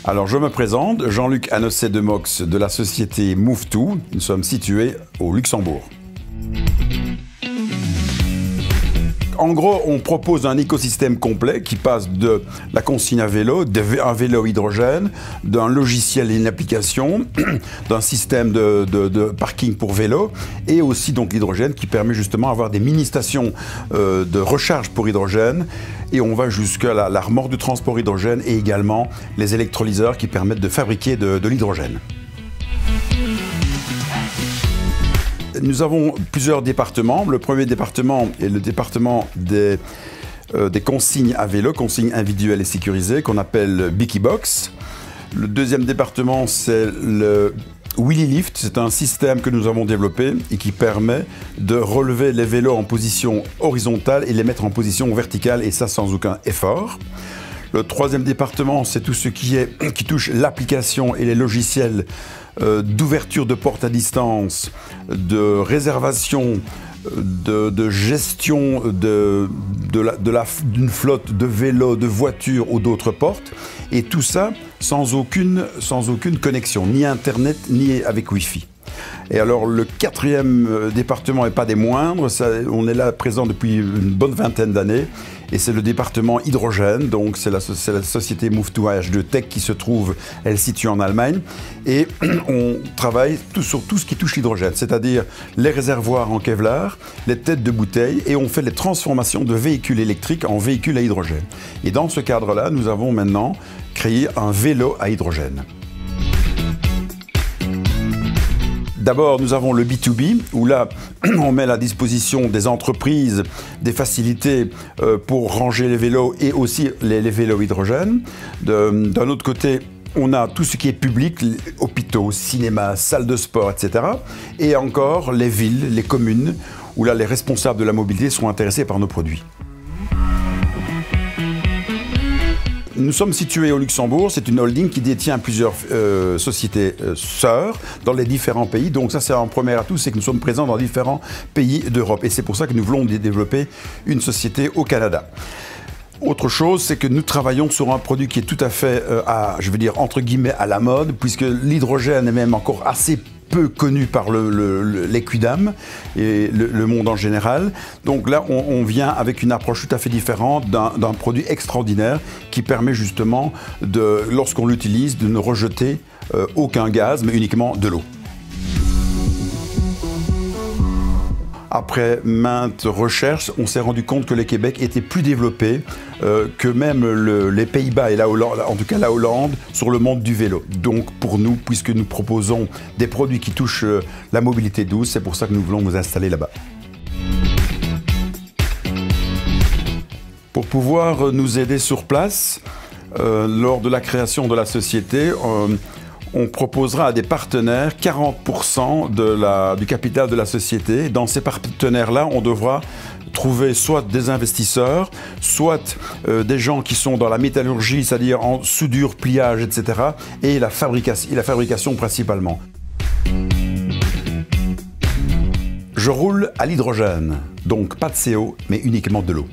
Alors je me présente, Jean-Luc Anosset-Demox de la société Move2. Nous sommes situés au Luxembourg. En gros, on propose un écosystème complet qui passe de la consigne à vélo, un vélo hydrogène, d'un logiciel et une application, d'un système de parking pour vélo et aussi donc l'hydrogène qui permet justement d'avoir des mini-stations de recharge pour hydrogène et on va jusqu'à la remorque de transport hydrogène et également les électrolyseurs qui permettent de fabriquer de l'hydrogène. Nous avons plusieurs départements. Le premier département est le département des consignes à vélo, consignes individuelles et sécurisées, qu'on appelle Bikie Box. Le deuxième département, c'est le Wheelie Lift. C'est un système que nous avons développé et qui permet de relever les vélos en position horizontale et les mettre en position verticale, et ça sans aucun effort. Le troisième département, c'est tout ce qui touche l'application et les logiciels d'ouverture de porte à distance, de réservation, de gestion d'une flotte de vélos, de voitures ou d'autres portes, et tout ça sans aucune connexion, ni Internet, ni avec Wi-Fi. Et alors le quatrième département n'est pas des moindres, on est là présent depuis une bonne vingtaine d'années, et c'est le département hydrogène, donc c'est la société Move2 AH2 Tech qui se trouve, elle se situe en Allemagne, et on travaille sur tout ce qui touche l'hydrogène, c'est-à-dire les réservoirs en Kevlar, les têtes de bouteilles, et on fait les transformations de véhicules électriques en véhicules à hydrogène. Et dans ce cadre-là, nous avons maintenant créé un vélo à hydrogène. D'abord, nous avons le B2B, où là, on met à la disposition des entreprises des facilités pour ranger les vélos et aussi les vélos hydrogène. D'un autre côté, on a tout ce qui est public, hôpitaux, cinémas, salles de sport, etc. Et encore les villes, les communes, où là, les responsables de la mobilité sont intéressés par nos produits. Nous sommes situés au Luxembourg, c'est une holding qui détient plusieurs sociétés sœurs dans les différents pays. Donc ça, c'est un premier atout, c'est que nous sommes présents dans différents pays d'Europe. Et c'est pour ça que nous voulons développer une société au Canada. Autre chose, c'est que nous travaillons sur un produit qui est tout à fait, je veux dire, entre guillemets, à la mode, puisque l'hydrogène est même encore assez peu connu par les quidam et le monde en général. Donc là, on vient avec une approche tout à fait différente d'un produit extraordinaire qui permet justement, lorsqu'on l'utilise, de ne rejeter aucun gaz, mais uniquement de l'eau. Après maintes recherches, on s'est rendu compte que le Québec était plus développé que même les Pays-Bas et en tout cas la Hollande sur le monde du vélo. Donc pour nous, puisque nous proposons des produits qui touchent la mobilité douce, c'est pour ça que nous voulons nous installer là-bas. Pour pouvoir nous aider sur place, lors de la création de la société, on proposera à des partenaires 40% du capital de la société. Dans ces partenaires-là, on devra trouver soit des investisseurs, soit des gens qui sont dans la métallurgie, c'est-à-dire en soudure, pliage, etc. et la fabrication principalement. Je roule à l'hydrogène, donc pas de CO, mais uniquement de l'eau.